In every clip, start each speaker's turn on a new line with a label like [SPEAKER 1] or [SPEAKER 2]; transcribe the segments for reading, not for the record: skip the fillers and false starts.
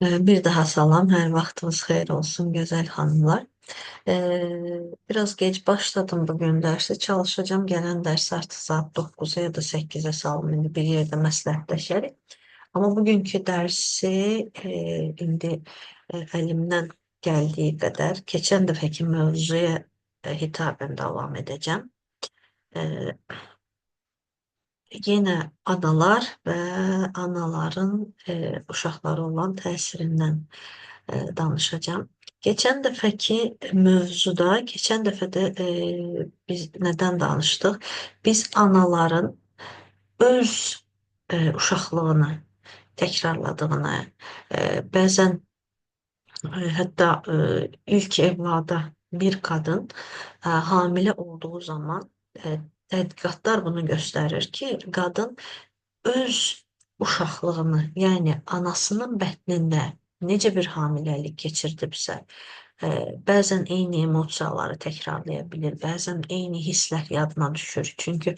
[SPEAKER 1] Bir daha salam, hər vaxtınız xeyir olsun gözəl xanımlar. Biraz geç başladım bugün dərsi. Çalışacağım gələn dərs artıq saat 9-a ya da 8-ə salım. İndi bir yerdə məsləhətləşərik. Amma bugünkü dərsi indi əlimdən gəldiyi qədər keçən dəfəki mövzuya hitaben davam edəcəm. E, Yenə analar və anaların uşaqlara olan təsirindən danışacağım. Geçen dəfəki mövzuda, geçen dəfə də biz nədən danışdıq? Biz anaların öz uşaqlığını təkrarladığını, bəzən hətta ilk evlada bir kadın hamilə olduğu zaman tədqiqatlar bunu göstərir ki, qadın öz uşaqlığını, yəni anasının bətnində necə bir hamiləlik keçirdibsə, bəzən eyni emosiyaları təkrarlaya bilir, bəzən eyni hisslər yadına düşür. Çünki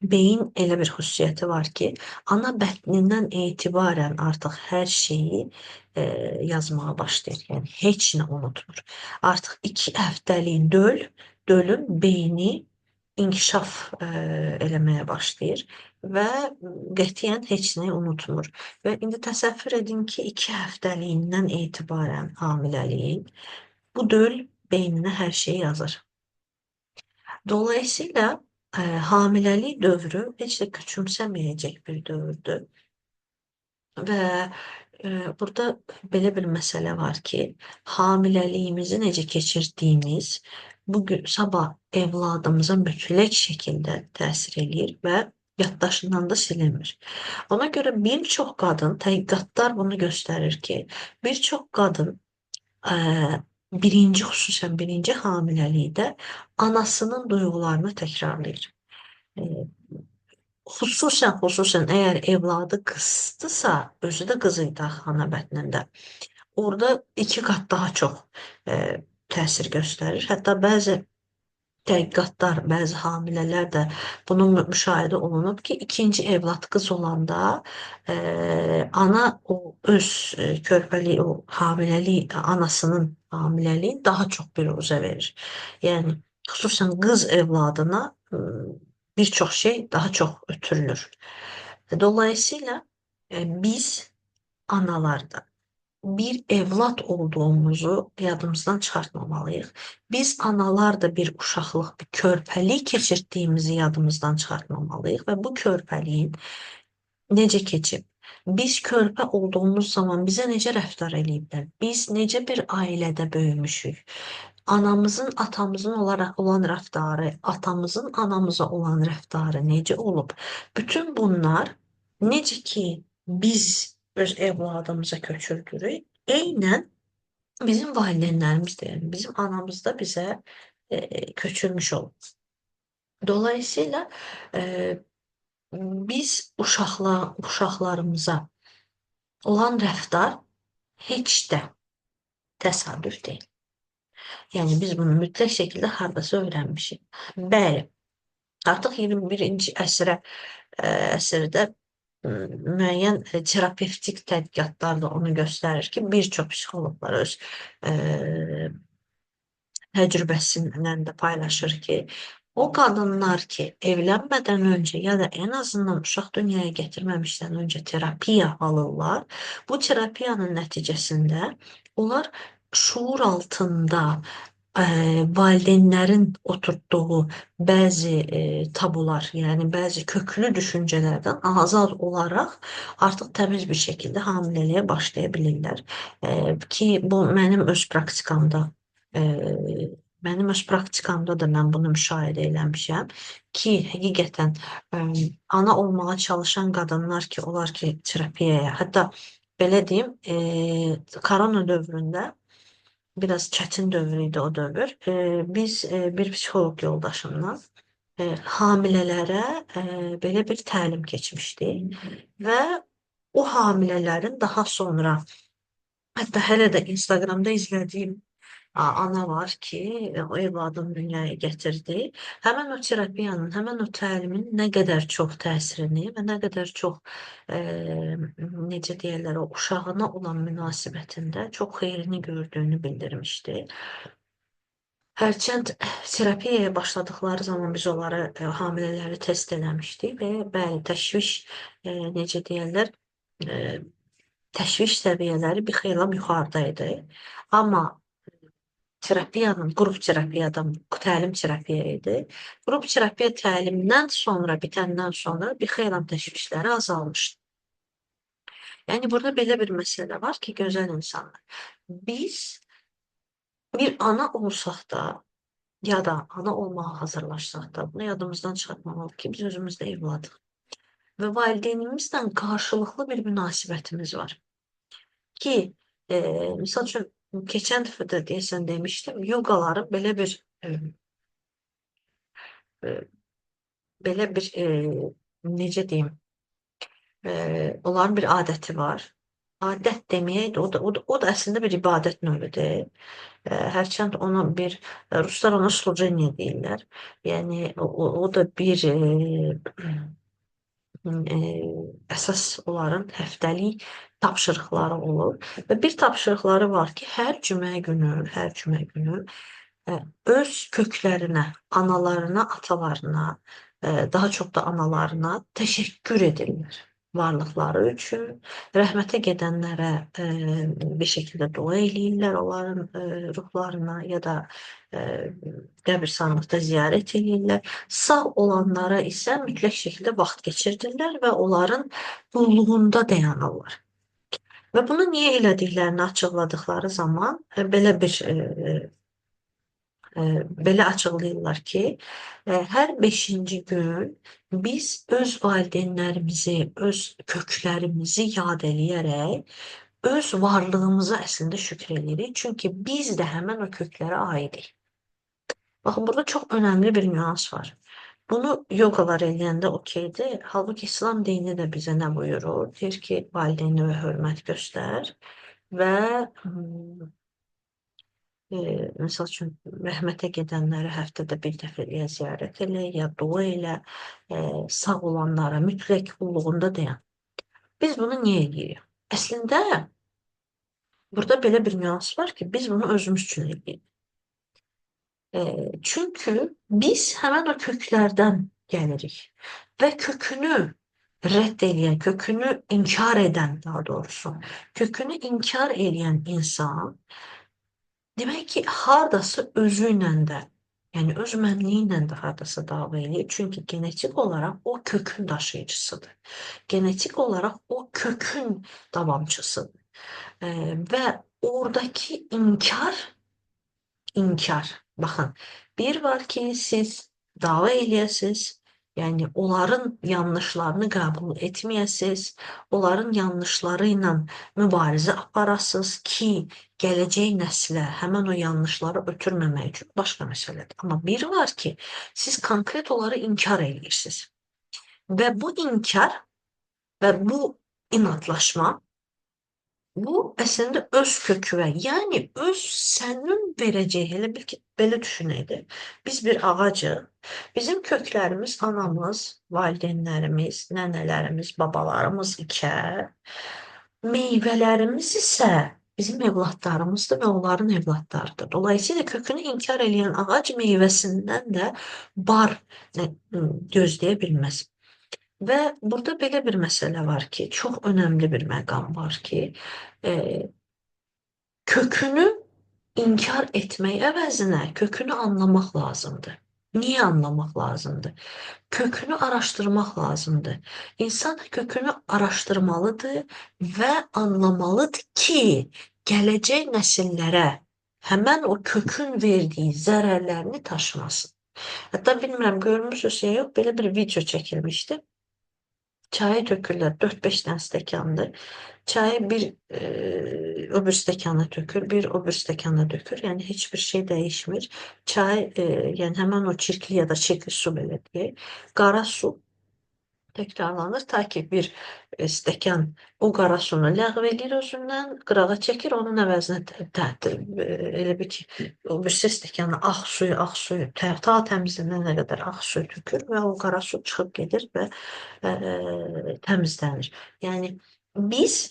[SPEAKER 1] beyin elə bir xüsusiyyəti var ki, ana bətnindən etibarən artıq hər şeyi yazmağa başlayır. Yəni heç nə unutmur. Artıq 2 həftəlik dölün beyni inkişaf eləməyə başlayır və qətiyyən heç nəyi unutmur. Və indi təsəvvür edin ki, 2 həftəliyindən etibarən hamiləliyin bu döl beyninə hər şeyi yazır. Dolayısıyla hamilelik dövrü heç də küçümsəməyəcək bir dövrdür. Və burada belə bir məsələ var ki, hamiləliyimizi necə keçirdiyimiz bugün sabah evladımıza mütləq şəkildə təsir eləyir və yaddaşından da silinmir. Ona görə bir çox qadın, tədqiqatlar bunu göstərir ki, bir çox qadın xüsusən birinci hamiləlikdə anasının duyğularını təkrarlayır. Eee, xüsusən əgər evladı qızdısa, özü də qız idi ana bətnində, orada 2 qat daha çox təsir göstərir. Hətta bəzi tədqiqatlar, bəzi hamilələr də bunun müşahidə olunub ki, ikinci evlad qız olanda ana o öz körpəlik, o hamiləlik, anasının hamiləliyi daha çox büruzə verir. Yəni, xüsusən qız evladına bir çox şey daha çox ötürülür. Dolayısıyla biz analarda bir evlat olduğumuzu yadımızdan çıxartmamalıyıq. Biz analar da bir uşaqlıq, bir körpəlik keçirdiyimizi yadımızdan çıxartmamalıyıq və bu körpəliyin necə keçib, biz körpə olduğumuz zaman bizə necə rəftar eləyiblər, biz necə bir ailədə böyümüşük, anamızın atamızın olan rəftarı, atamızın anamıza olan rəftarı necə olub? Bütün bunlar necə ki biz öz evladımıza köçürdürük, eynən bizim valideynlərimiz də, yəni bizim anamız da bizə köçürmüş olub. Dolayısıyla biz uşaqlarımıza olan rəftar heç də təsadüf deyil. Yəni biz bunu mütləq şəkildə hardasa öyrənmişik. Bəli, artıq 21-ci əsrdə müəyyən terapevtik tədqiqatlar da onu göstərir ki, bir çox psixoloqlar öz təcrübəsindən də paylaşır ki, o qadınlar ki, evlənmədən öncə ya da ən azından uşaq dünyaya gətirməmişdən öncə terapiya alırlar, bu terapiyanın nəticəsində onlar şuur altında valideynlərin oturtduğu bəzi tabular, yəni bəzi köklü düşüncələrdən azad olaraq artıq təmiz bir şəkildə hamiləliyə başlaya bilirlər. Ki bu mənim öz praktikamda da mən bunu müşahidə eləmişəm ki, həqiqətən ana olmağa çalışan qadınlar ki, onlar ki terapiyaya, hətta belə deyim, korona dövründə biraz çətin dövr idi o dövr. Biz bir psixoloq yoldaşımla hamilələrə belə bir təlim keçmişdik və o hamilələrin daha sonra hətta hələ də Instagramda izlədiyim ana var ki, o evladını dünyaya gətirdi. Həmin o terapiyanın, həmin o təlimin nə qədər çox təsirini və nə qədər çox, e, necə deyirlər, o uşağına olan münasibətində çox xeyrini gördüyünü bildirmişdi. Hərçənd terapiyaya başladıkları zaman biz onları, hamilələri test eləmişdik və bəli, təşviş, necə deyirlər, e, təşviş səviyyələri bir xeyli yuxarıda idi. Amma terapiyanın, qrup terapiyadan, təlim terapiya idi. Qrup terapiya təlimdən sonra, bitəndən sonra bir xeyli təşvişləri azalmışdı. Yəni burada belə bir məsələ var ki, gözəl insanlar. Biz bir ana olsaq da, ya da ana olmağa hazırlaşsaq da, bunu yadımızdan çıxartmamalıyıq ki, biz özümüz də evladıq. Və valideynimizlə qarşılıqlı bir münasibətimiz var. Ki, misal üçün, keçən dəfə də deyəsən demişdim, yoqaların e, belə bir, necə deyim, onların bir adəti var. Adət deməyəydi, o da əslində bir ibadət növüdür. Hərçənd onu bir, ruslar ona slujeniya deyirlər. Yəni o da bir, əsas onların həftəlik tapşırıqları olur və bir tapşırıqları var ki, hər cümə günü öz köklərinə, analarına, atalarına, daha çox da analarına təşəkkür edirlər varlıqları üçün. Rəhmətə gedənlərə bir şəkildə dua eləyirlər onların ruhlarına ya da qəbirstanlıqda ziyarət eləyirlər. Sağ olanlara isə mütləq şəkildə vaxt keçirdirlər və onların qulluğunda dayanırlar. Və bunu niyə elədiklərini açıqladıkları zaman belə açıqlayırlar ki, hər 5-ci gün biz öz valideynlərimizi, öz köklərimizi yad eləyərək öz varlığımıza əslində şükr eləyirik. Çünki biz də həmin o köklərə aidik. Baxın, burada çox önəmli bir nüans var. Bunu yoqalar eləyəndə okeydir. Halbuki İslam dini də bizə nə buyurur? Deyir ki, valideynə hörmət göstər və misal üçün, rəhmətə gedənləri həftədə bir dəfə ziyarət elə, ya dua elə, sağ olanlara mütləq qulluğunda dayan. Biz bunu niyə eləyirik? Əslində, burada belə bir nüans var ki, biz bunu özümüz üçün eləyirik. Çünki biz həmən o köklərdən gəlirik və kökünü rədd eləyən, kökünü inkar edən, daha doğrusu, kökünü inkar eləyən insan, demək ki, hardasa özü ilə də, yəni öz mənliyi ilə də hardasa dava eləyir. Çünki genetik olaraq o kökün daşıyıcısıdır. Genetik olaraq o kökün davamçısıdır. Və oradakı inkar. Baxın, bir var ki, siz dava eləyəsiniz, yəni onların yanlışlarını qəbul etməyəsiniz, onların yanlışları ilə mübarizə aparasınız ki, gələcək nəslə həmən o yanlışları ötürməmək üçün başqa məsələdir. Amma bir var ki, siz konkret onları inkar edirsiniz. Və bu inkar və bu inatlaşma, bu əslində öz köküvə, yəni öz sənin verəcəyi, elə bil ki, belə düşünəydi. Biz bir ağacıq, bizim köklərimiz anamız, valideynlərimiz, nənələrimiz, babalarımız ikən, meyvələrimiz isə bizim evladlarımızdır və onların evladlarıdır. Dolayısıyla kökünü inkar eləyən ağac meyvəsindən də bar gözləyə bilməz. Və burada belə bir məsələ var ki, çox önəmli bir məqam var ki, kökünü inkar etmək əvəzinə kökünü anlamaq lazımdır. Niyə anlamaq lazımdır? Kökünü araşdırmaq lazımdır. İnsan kökünü araşdırmalıdır və anlamalıdır ki, gələcək nəsillərə həmən o kökün verdiyi zərərlərini daşımasın. Hətta bilmirəm, görmüsünüz ya yox, belə bir video çəkilmişdi. Çayı tökürlər, 4-5 dənə stəkandır. Çayı bir öbür stəkana tökür, bir öbür stəkana dökür. Yəni heç bir şey dəyişmir. Çay, yəni həmən o çirkli ya da çirkli su belə deyək, qara su təkrarlanır ta ki bir stəkan o qara sunu ləğv eləyir özündən, qırağa çəkir, onun əvəzinə elə bir ki, o birisi stəkanı ağ suyu ta təmizlənənə qədər ağ suyu tökür və o qara su çıxıb gedir və təmizlənir. Yəni biz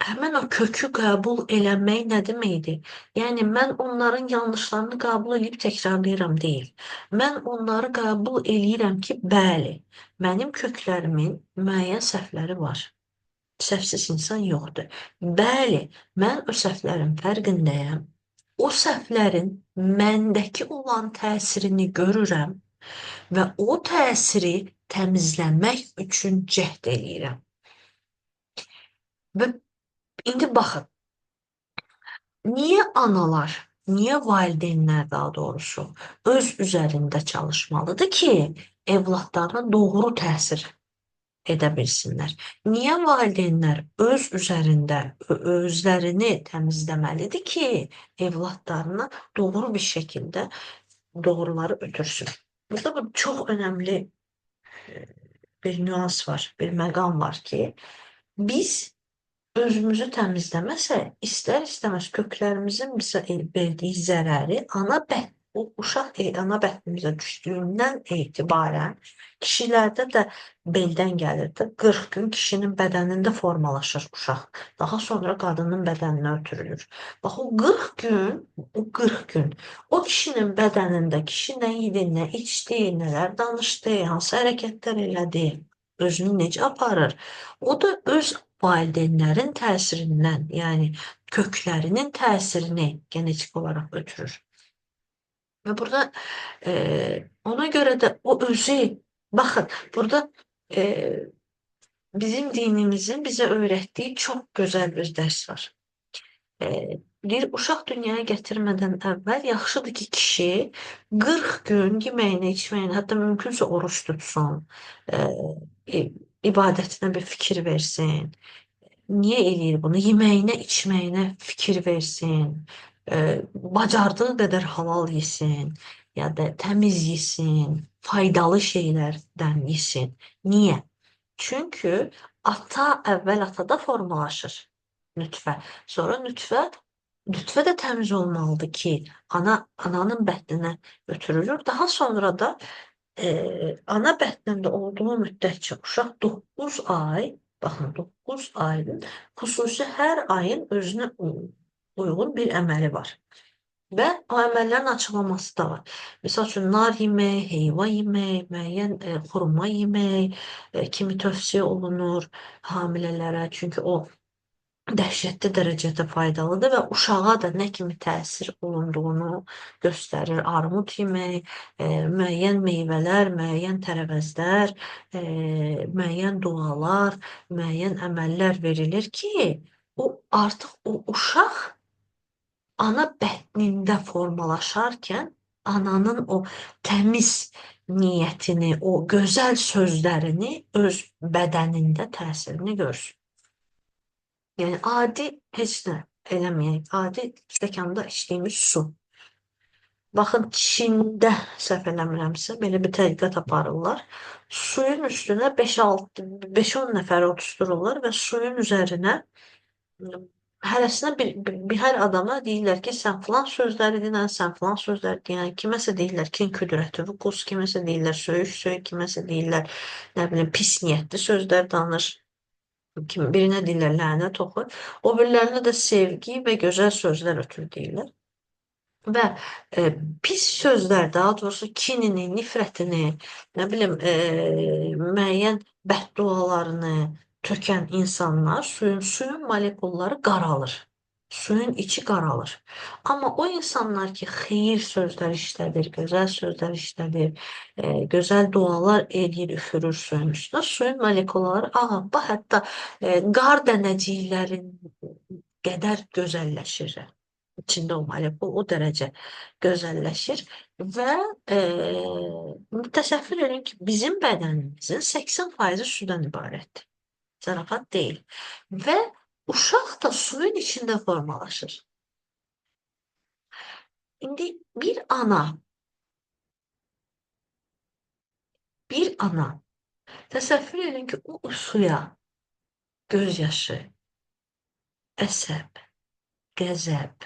[SPEAKER 1] həmin o kökü qəbul eləmək nə deməkdir? Yəni mən onların yanlışlarını qəbul edib təkrarlayıram deyil. Mən onları qəbul eləyirəm ki, bəli, mənim köklərimin müəyyən səhvləri var. Səhvsiz insan yoxdur. Bəli, mən o səhvlərin fərqindəyəm. O səhvlərin məndəki olan təsirini görürəm və o təsiri təmizləmək üçün cəhd eləyirəm. Və indi baxın, niyə valideynlər daha doğrusu öz üzərində çalışmalıdır ki, evladlarına doğru təsir edə bilsinlər? Niyə valideynlər öz üzərində özlərini təmizləməlidir ki, evladlarına doğru bir şəkildə doğruları ötürsün? Burada bu çox önəmli bir nüans var, bir məqam var ki, biz özümüzü təmizləməsək, istər-istəməz köklərimizin bizə verdiyi zərəri o uşaq ana bətnimizə düşdüyündən etibarən kişilərdə də beldən gəlir də 40 gün kişinin bədənində formalaşır uşaq. Daha sonra qadının bədəninə ötürülür. Bax o 40 gün o kişinin bədənində kişi nə yedi, nə içdi, nələr danışdı, hansı hərəkətlər elədi, özünü necə aparır. O da öz valideynlərin təsirindən, yəni köklərinin təsirini genetik olaraq ötürür. Və burada ona görə də o özü, baxın, burada bizim dinimizin bizə öyrətdiyi çox gözəl bir dərs var. Deyir, uşaq dünyaya gətirmədən əvvəl yaxşıdır ki, kişi 40 gün yeməyinə, içməyinə, hətta mümkünsə oruç tutsun, ibadətinə bir fikir versin. Niyə eləyir bunu? Yeməyinə, içməyinə fikir versin. Bacardığı qədər halal yesin, ya da təmiz yesin, faydalı şeylərdən yesin. Niyə? Çünki əvvəl atada formalaşır nütfə. Sonra nütfə də təmiz olmalıdır ki, ananın bətninə ötürülür. Daha sonra da ana bətnində olduğu müddətcə uşaq 9 ay, baxın 9 ayın xüsusi hər ayın özünə uyğun bir əməli var. Və o əməllərin açıqlaması da var. Misal üçün, nar yemək, heyva yemək, müəyyən xurma yemək kimi tövsiyə olunur hamilələrə. Çünki o dəhşətli dərəcədə faydalıdır və uşağa da nə kimi təsir olunduğunu göstərir. Armud yemək, müəyyən meyvələr, müəyyən tərəvəzlər, müəyyən dualar, müəyyən əməllər verilir ki, artıq o uşaq ana bətnində formalaşarkən ananın o təmiz niyyətini, o gözəl sözlərini öz bədənində təsirini görsün. Yəni adi heç nə eləməyək. Adi stəkanda içdiyimiz su. Baxın, Çində səhv eləmirəmsə, belə bir tədqiqat aparırlar. Suyun üstünə 5-10 nəfər otuzdururlar və suyun üzərinə hərəsinə hər adama deyirlər ki, sən filan sözləri dinən, sən filan sözləri dinən. Kiməsə deyirlər kin küdrəti vüqus, kiməsə deyirlər söyüş, kiməsə deyirlər, nə bilim, pis niyyətli sözlər danış. Birinə deyirlər lənət oxu, o birilərinə də sevgi və gözəl sözlər ötürü deyirlər. Və pis sözlər, daha doğrusu kinini, nifrətini, nə bilim, müəyyən bəddualarını tökən insanlar suyun molekulları qaralır. Suyun içi qaralır. Amma o insanlar ki, xeyir sözlər işlədir, gözəl sözlər işlədir, gözəl dualar eləyir, üfürür suyun üstünə, suyun molekulları ağappaq, hətta qar dənəciklərin qədər gözəlləşir. İçində o molekul o dərəcə gözəlləşir və təsəvvür edin ki, bizim bədənimizin 80% sudan ibarətdir. Zarafat deyil. Və uşaq da suyun içində formalaşır. İndi bir ana Təsəvvür edin ki, o suya göz yaşı, əsəb, qəzəb,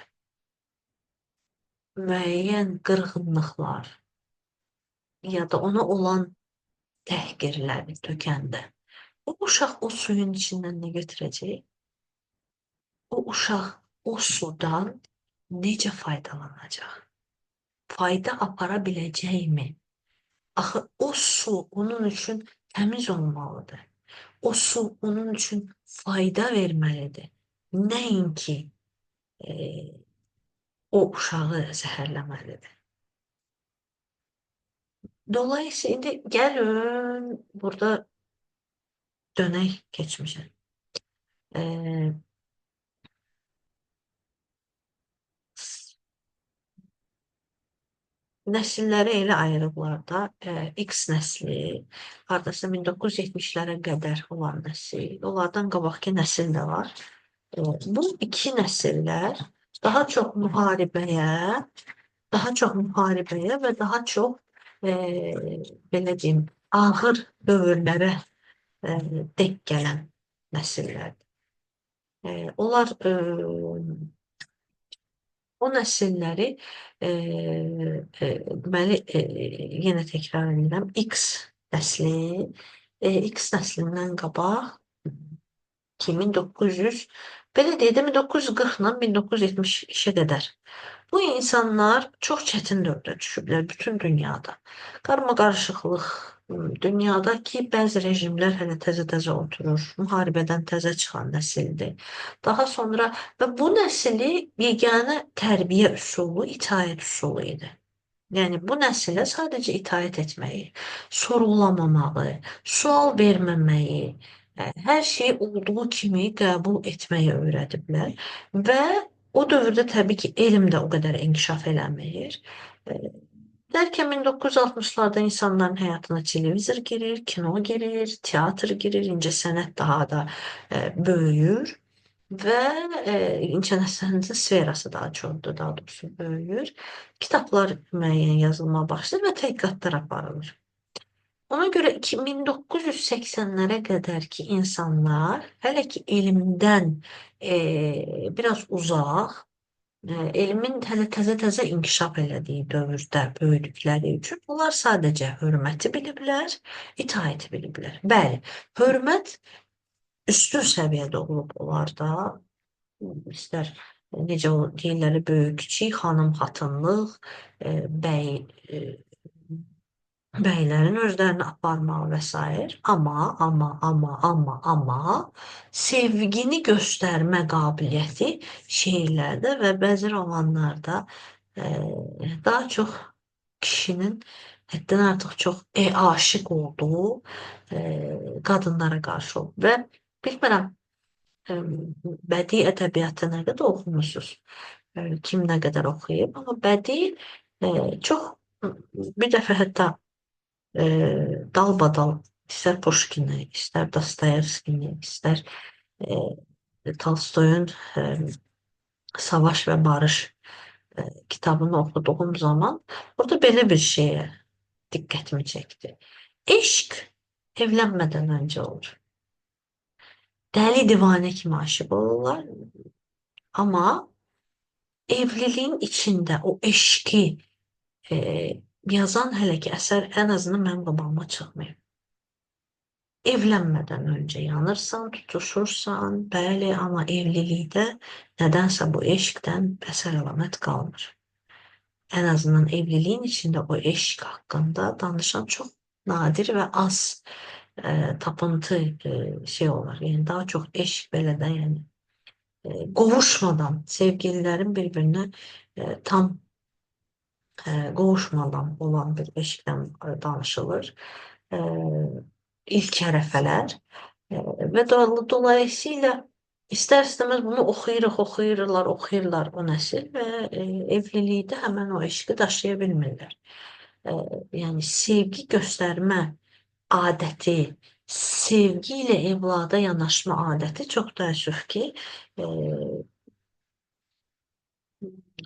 [SPEAKER 1] müəyyən qırğınlıqlar ya da ona olan təhqirləri tökəndə o uşaq o suyun içindən nə götürəcək? O uşaq o sudan necə faydalanacaq? Fayda apara biləcəkmi? Axı o su onun üçün təmiz olmalıdır. O su onun üçün fayda verməlidir. Nəinki e, o uşağı zəhərləməlidir. Dolayısıyla indi gəlin burada dönək keçmişə. E, Nəsilləri elə ayırıblar da, X nəsli, hardasa 1970-lərə qədər olan nəsil, onlardan qabaqki nəsil də var. Bu iki nəsillər daha çox müharibəyə, və daha çox belə deyim, ağır dövrlərə dek gələn nəsillərdir. Onlar o nəsilləri deməli yenə təkrar edirəm, X nəslindən qabaq 1900 belə deyək də 1940-dan 1970-ə qədər bu insanlar çox çətin dövrdə düşüblər bütün dünyada. Qarmaqarışıqlıq, dünyadakı bəzi rejimlər hələ təzə-təzə oturur, müharibədən təzə çıxan nəsildir. Daha sonra və bu nəsli yeganə tərbiyə üsulu itaət üsulu idi. Yəni bu nəsilə sadəcə itaət etməyi, sorğulamamağı, sual verməməyi, hər şeyi olduğu kimi qəbul etməyi öyrədiblər və o dövrdə təbii ki, elm də o qədər inkişaf eləmir. Dərkən 1960-larda insanların həyatına televizor girir, kino girir, teatr girir, incəsənət daha da böyüyür və incəsənətin sferası daha çoxdur, daha doğrusu böyüyür. Kitablar müəyyən yazılmağa başlayır və tədqiqatlar aparılır. Ona görə 1980-lərə qədər ki insanlar hələ ki elmdən biraz uzaq, elmin hələ təzə-təzə inkişaf elədiyi dövrdə böyüdükləri üçün onlar sadəcə hörməti biliblər, itaəti biliblər. Bəli, hörmət üstün səviyyədə olub onlarda, istər necə deyirlər, böyük, kiçik, xanım, xatınlıq, bəy, bəylərin özlərini aparmağı və s. Amma sevgini göstərmə qabiliyyəti şeirlərdə və bəzi romanlarda daha çox kişinin həddən artıq çox aşiq olduğu qadınlara qarşı olub. Və bilmirəm, bədii ədəbiyyatı nə qədər oxumusunuz, kim nə qədər oxuyub, amma bədii çox bir dəfə hətta dalbadal istər Pushkini, istər Dostoyevskini, istər Tolstoyun Savaş və Barış kitabını oxuduğum zaman orada belə bir şeyə diqqətimi çəkdi. Eşq evlənmədən öncə olur. Dəli divanə kimi aşıq olurlar, amma evliliyin içində o eşqi yazan hələ ki əsər ən azından mənim qabağıma çıxmayıb. Evlənmədən öncə yanırsan, tutuşursan, bəli, amma evlilikdə nədənsə bu eşqdən əsər əlamət qalmır. Ən azından evliliyin içində o eşq haqqında danışan çox nadir və az tapıntı şey olar. Yəni daha çox eşq belə də, yəni qovuşmadan, sevgililərin bir-birinə tam qovuşmadan olan bir eşqdən danışılır. İlk ərəfələr və dolayısıyla istər-istəməz bunu oxuyurlar o nəsil və evlilikdə həmən o eşqi daşıya bilmirlər. Yəni sevgi göstərmə adəti, sevgi ilə evlada yanaşma adəti çox təəssüf ki,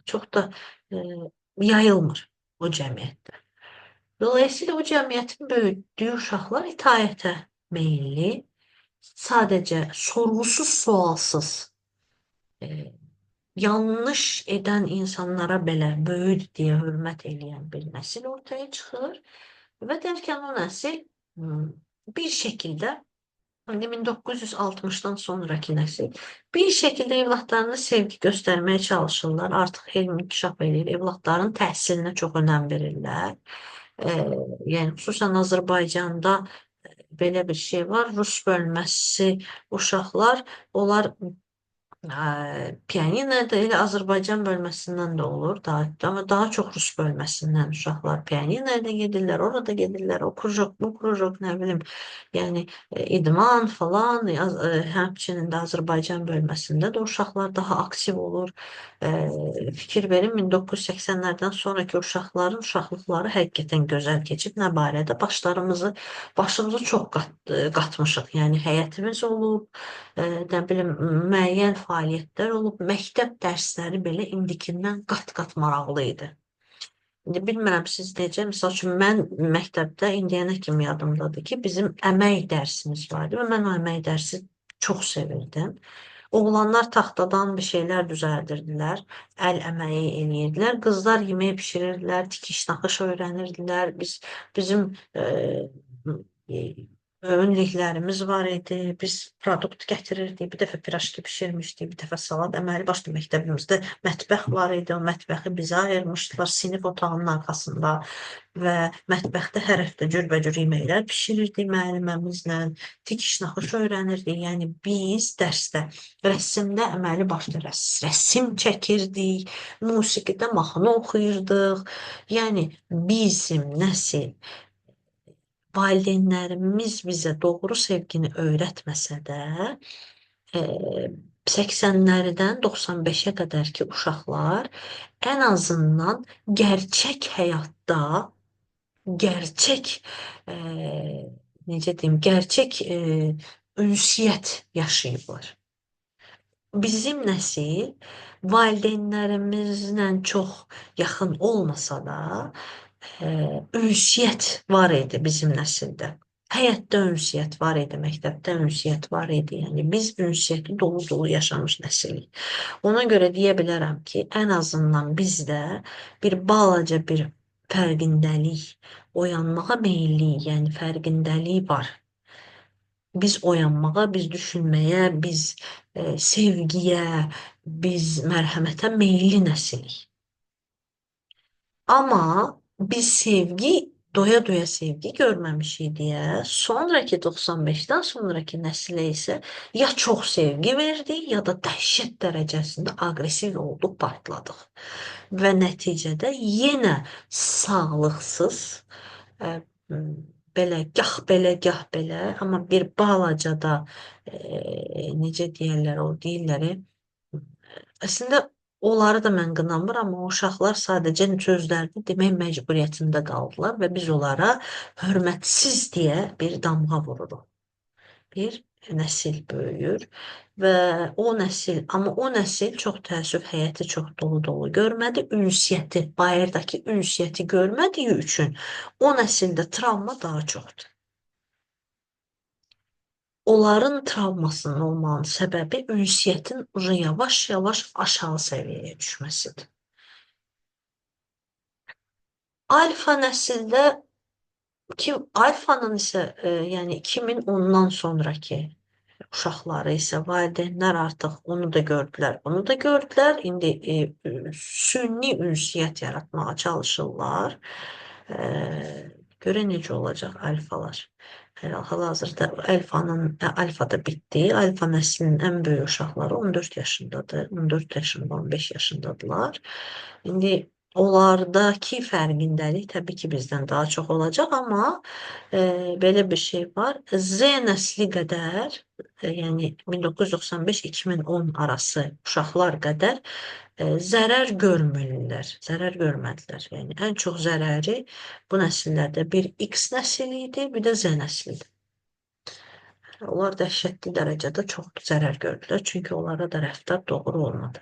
[SPEAKER 1] çox da yayılmır o cəmiyyətdə. Dolayısıyla o cəmiyyətin böyütdüyü uşaqlar itaətə meyilli, sadəcə sorğusuz, sualsız, e, yanlış edən insanlara belə böyük deyə hörmət eləyən bir nəsil ortaya çıxır və dərkən o nəsil bir şəkildə, hani 1960'dan sonraki nesil bir şekilde evlatlarına sevgi göstermeye çalışırlar. Artık elm inkişaf edir. Evlatların təhsilinə çox önəm verirlər. Yəni xüsusən Azərbaycanda belə bir şey var. Rus bölməsi uşaqlar, onlar pianino da elə Azərbaycan bölməsindən də olur. Ama daha çox Rus bölməsindən uşaqlar pianinoya da gedirlər, orada gedirlər, o krujok, bu krujok, nə bilim, yəni idman falan, həmçinin də Azərbaycan bölməsində də uşaqlar daha aktiv olur. Fikir verin, 1980'lərdən sonraki uşaqların uşaqlıqları həqiqətən gözəl keçib. Nə barədə? Başımızı çox qatmışıq. Yəni həyətimiz olub, nə bilim, müəyyən fəaliyyətlər olub, məktəb dərsləri belə indikindən qat-qat maraqlı idi. İndi bilmirəm siz necə, misal üçün mən məktəbdə indiyənə kimi yadımdadır ki, bizim əmək dərsimiz vardı və mən o əmək dərsi çox sevirdim. Oğlanlar taxtadan bir şeylər düzəldirdilər, əl əməyi eləyirdilər. Qızlar yemək bişirirdilər, tikiş naxış öyrənirdilər. Bizim önlüklərimiz var idi. Biz produkt gətirirdik. Bir dəfə piraşki bişirmişdik, bir dəfə salat. Əməli başlı məktəbimizdə mətbəx var idi. O mətbəxi bizə ayırmışdılar sinif otağının arxasında və mətbəxdə hər həftə cürbəcür yeməklər bişirirdik müəlliməmizlə. Tikiş naxış öyrənirdik. Yəni biz dərsdə, rəssimdə əməli başlı rəssim çəkirdik, musiqidə mahnı oxuyurdıq. Yəni bizim nəsil, valideynlərimiz bizə doğru sevgini öyrətməsə də, 80'lərdən 95'e qədər ki uşaqlar ən azından gerçək həyatda, gerçək, necə deyim, gerçək ünsiyyət yaşayıblar. Bizim nəsil valideynlərimizlə çox yaxın olmasa da, ünsiyyət var idi bizim nəsildə. Həyatda ünsiyyət var idi, məktəbdə ünsiyyət var idi. Yəni biz ünsiyyəti dolu-dolu yaşamış nəsilik. Ona görə deyə bilərəm ki, ən azından bizdə bir balaca bir fərqindəlik, oyanmağa meyillik, yəni fərqindəlik var. Biz oyanmağa, biz düşünməyə, biz sevgiyə, biz mərhəmətə meyilli nəsilik. Amma biz sevgi, doya-doya sevgi görməmişik deyə, sonraki 95'den sonraki nəsilə isə ya çox sevgi verdik, ya da dəhşət dərəcəsində aqresiv olduq, partladıq. Və nəticədə yenə sağlıqsız, belə, gah belə, amma bir balaca da, necə deyərlər, o deyirlər, əslində onları da mən qınamıram, amma uşaqlar sadəcə sözlərini demək məcburiyyətində qaldılar və biz onlara hörmətsiz deyə bir damğa vururuq. Bir nəsil böyüyür və amma o nəsil çox təəssüf həyəti çox dolu-dolu görmədi, ünsiyyəti, bayırdakı ünsiyyəti görmədiyi üçün o nəsildə travma daha çoxdur. Onların travmasının olmanın səbəbi ünsiyyətin yavaş-yavaş aşağı səviyyəyə düşməsidir. Alfa nəsildə alfanın isə yəni 2010'dan sonraki uşaqları isə valideynlər artıq onu da gördülər, bunu da gördülər. İndi sünni ünsiyyət yaratmağa çalışırlar. Görə necə olacaq alfalar? Hal-hazırda alfa da bitdi. Alfa nəslinin ən böyük uşaqları 14 yaşındadır. 14 yaşında, 15 yaşındadılar. İndi onlardakı fərqindəlik təbii ki bizdən daha çox olacaq, amma belə bir şey var. Z nəsli qədər, yəni 1995-2010 arası uşaqlar qədər zərər görmürlər, zərər görmədilər. Yəni ən çox zərəri bu nəsillərdə bir X nəsli idi, bir də Z nəslidir. Onlar dəhşətli dərəcədə çox zərər gördülər, çünki onlara da rəftar doğru olmadı.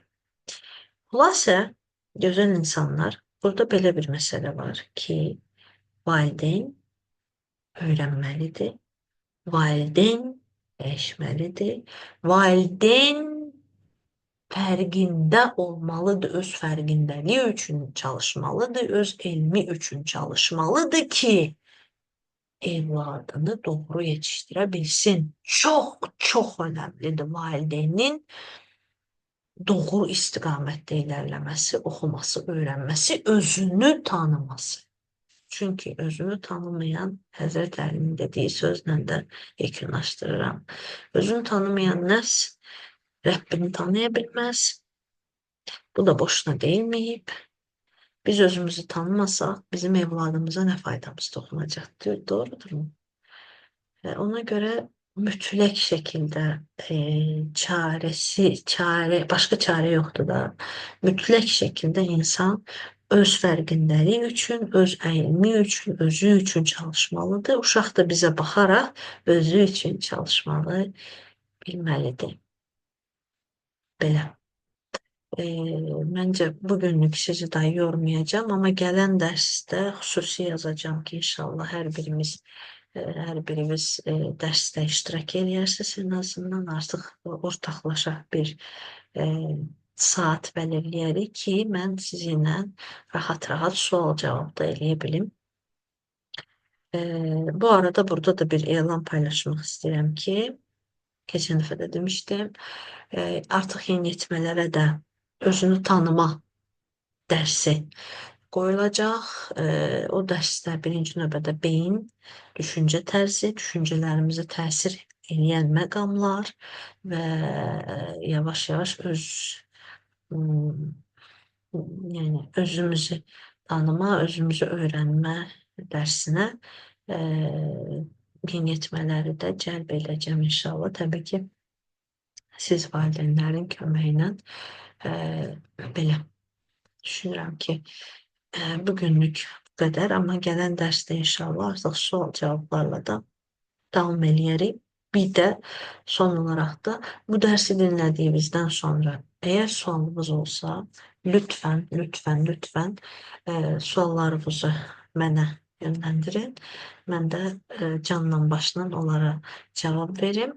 [SPEAKER 1] Xülasə, gözəl insanlar, burada belə bir məsələ var ki, Valideyn öyrənməlidir. Valideyn dəyişməlidir. Valideyn fərqində olmalıdır, öz fərqindəliyi üçün çalışmalıdır, öz elmi üçün çalışmalıdır ki, evladını doğru yetişdirə bilsin. Çox, çox önəmlidir valideynin doğru istiqamətdə irəliləməsi, oxuması, öyrənməsi, özünü tanıması. Çünki özünü tanımayan, Həzrət Əlinin dediyi sözlə də yekunlaşdırıram. Özünü tanımayan nəs Rəbbini tanıya bilməz. Bu da boşuna deyilməyib. Biz özümüzü tanımasaq, bizim evladımıza nə faydamız toxunacaq? Doğrudurmu? Ona görə mütləq şəkildə başqa çarə yoxdur da. Mütləq şəkildə insan öz fərqindəliyi üçün, öz əyilmi üçün, özü üçün çalışmalıdır. Uşaq da bizə baxaraq özü üçün çalışmalı, bilməlidir. Belə. Məncə bugünlük sizi daha yormayacağım, amma gələn dərsdə xüsusi yazacağım ki, inşallah hər birimiz dərsdə iştirak edərsiniz, en azından artıq ortaqlaşaq bir saat belirləyərik ki, mən sizinlə rahat-rahat sual-cavab da eləyə bilim. Bu arada burada da bir elan paylaşmaq istəyirəm ki, keçən dəfə də demişdim, artıq yeniyetmələrə də özünü tanıma dərsi qoyulacaq. O dərsdə birinci növbədə beyin, düşüncə tərzi, düşüncələrimizi təsir edən məqamlar və yavaş-yavaş yəni özümüzü tanıma, özümüzü öyrənmə dərsinə yeniyetmələri də cəlb edəcəm inşallah. Təbii ki, siz valideynlərin köməyi ilə belə düşünürəm ki, bugünlük bu qədər, amma gələn dərsdə inşallah artıq sual-cavablarla da davam eləyərik. Bir də son olaraq da bu dərsi dinlədiyimizdən sonra əgər sualınız olsa, lütfən, lütfən, lütfən suallarınızı mənə yönləndirin. Mən də canla başla onlara cavab verim.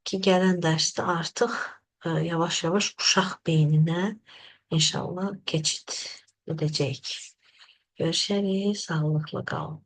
[SPEAKER 1] Ki gələn dərsdə artıq yavaş-yavaş uşaq beyninə inşallah keçid edəcəyik. Görüşərik, sağlıqla qalın.